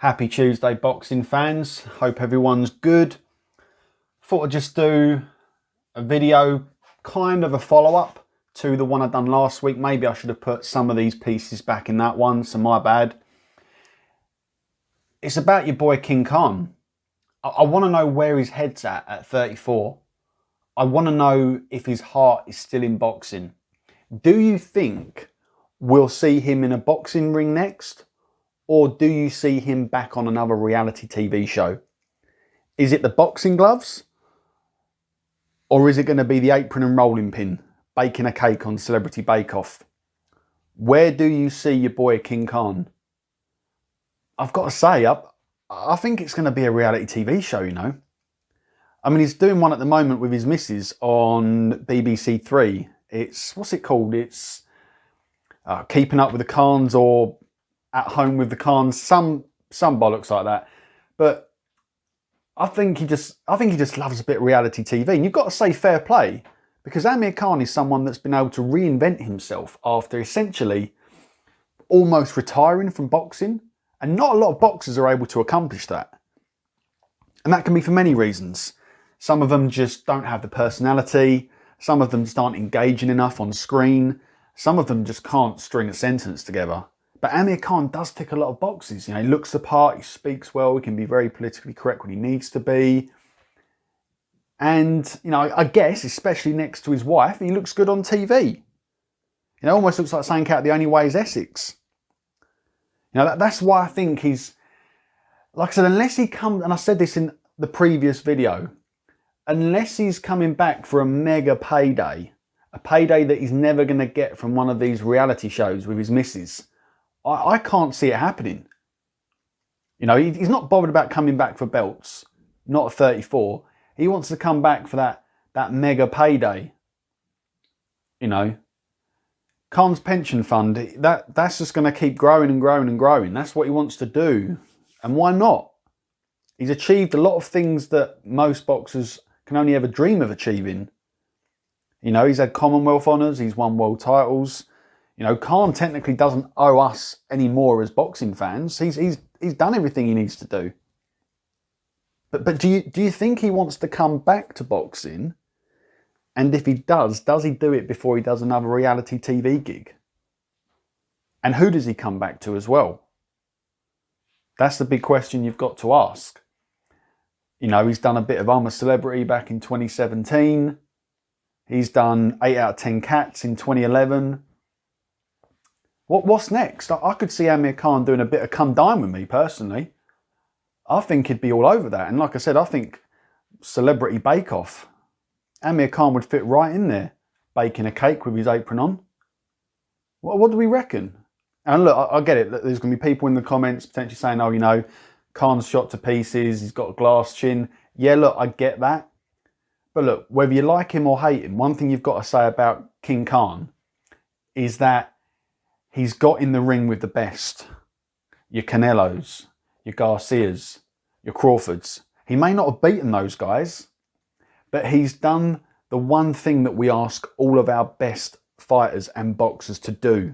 Happy Tuesday, boxing fans. Hope everyone's good. Thought I'd just do a video, kind of a follow-up to the one I done last week. Maybe I should have put some of these pieces back in that one, so my bad. It's about your boy King Khan. I want to know where his head's at 34. I want to know if his heart is still in boxing. Do you think we'll see him in a boxing ring next? Or do you see him back on another reality TV show? Is it the boxing gloves? Or is it going to be the apron and rolling pin, baking a cake on Celebrity Bake Off? Where do you see your boy King Khan? I've got to say, I think it's going to be a reality TV show, you know. I mean, he's doing one at the moment with his missus on BBC Three. It's, what's it called? It's Keeping Up with the Khans or At Home with the Khans, some bollocks like that. But I think he just loves a bit of reality TV. And you've got to say fair play, because Amir Khan is someone that's been able to reinvent himself after essentially almost retiring from boxing. And not a lot of boxers are able to accomplish that. And that can be for many reasons. Some of them just don't have the personality. Some of them just aren't engaging enough on screen. Some of them just can't string a sentence together. But Amir Khan does tick a lot of boxes. You know, he looks the part, he speaks well, he can be very politically correct when he needs to be. And, you know, I guess, especially next to his wife, he looks good on TV. You know, almost looks like saying out the only way is Essex. You know, that's why I think he's, like I said, unless he comes, and I said this in the previous video, unless he's coming back for a mega payday, a payday that he's never going to get from one of these reality shows with his missus, I can't see it happening. You know, he's not bothered about coming back for belts, not at 34. He wants to come back for that mega payday. You know, Khan's pension fund, that's just going to keep growing and growing and growing. That's what he wants to do. And why not? He's achieved a lot of things that most boxers can only ever dream of achieving. You know, he's had Commonwealth honours, he's won world titles. You know, Khan technically doesn't owe us any more as boxing fans. He's done everything he needs to do. But do you think he wants to come back to boxing? And if he does he do it before he does another reality TV gig? And who does he come back to as well? That's the big question you've got to ask. You know, he's done a bit of I'm a Celebrity back in 2017. He's done 8 out of 10 Cats in 2011. What's next? I could see Amir Khan doing a bit of Come Dine With Me, personally. I think he'd be all over that. And like I said, I think Celebrity Bake Off, Amir Khan would fit right in there, baking a cake with his apron on. What do we reckon? And look, I get it. There's going to be people in the comments potentially saying, oh, you know, Khan's shot to pieces, he's got a glass chin. Yeah, look, I get that. But look, whether you like him or hate him, one thing you've got to say about King Khan is that he's got in the ring with the best. Your Canelos, your Garcias, your Crawfords. He may not have beaten those guys, but he's done the one thing that we ask all of our best fighters and boxers to do,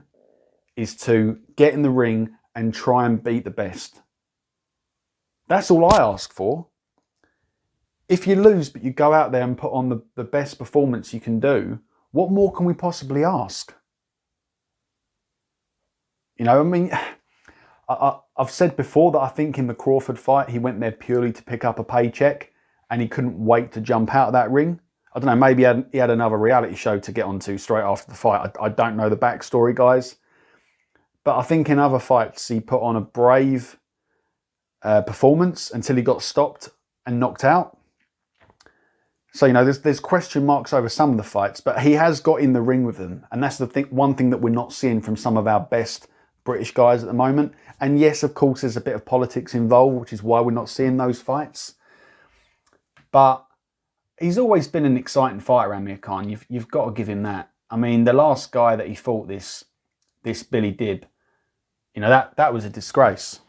is to get in the ring and try and beat the best. That's all I ask for. If you lose, but you go out there and put on the best performance you can do, what more can we possibly ask? You know, I mean, I've said before that I think in the Crawford fight, he went there purely to pick up a paycheck and he couldn't wait to jump out of that ring. I don't know, maybe he had another reality show to get onto straight after the fight. I don't know the backstory, guys. But I think in other fights, he put on a brave performance until he got stopped and knocked out. So, you know, there's question marks over some of the fights, but he has got in the ring with them. And that's one thing that we're not seeing from some of our best British guys at the moment. And yes, of course, there's a bit of politics involved, which is why we're not seeing those fights. But he's always been an exciting fighter, Amir Khan. You've got to give him that. I mean, the last guy that he fought, this Billy Dib, you know, that was a disgrace.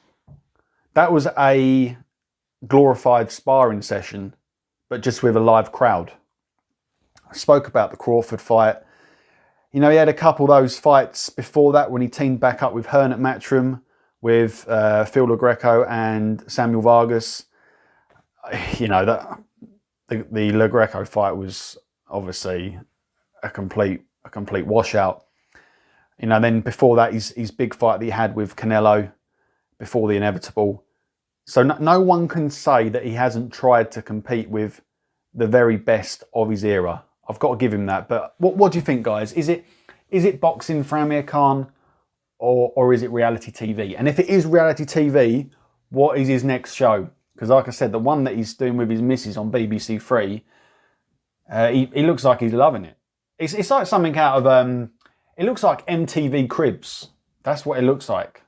That was a glorified sparring session, but just with a live crowd. I spoke about the Crawford fight. You know, he had a couple of those fights before that when he teamed back up with Hearn at Matchroom, with Phil LaGreco and Samuel Vargas. You know, that the LaGreco fight was obviously a complete washout. You know, then before that, his big fight that he had with Canelo before the inevitable. So no one can say that he hasn't tried to compete with the very best of his era. I've got to give him that. But what do you think, guys? Is it boxing for Amir Khan, or is it reality TV? And if it is reality TV, what is his next show? Because like I said, the one that he's doing with his missus on BBC Three, he looks like he's loving it. It's like something out of it looks like MTV Cribs. That's what it looks like.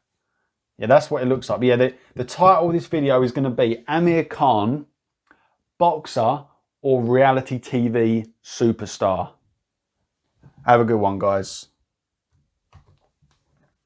Yeah, that's what it looks like. But yeah, the title of this video is going to be Amir Khan, boxer or reality TV superstar. Have a good one, guys.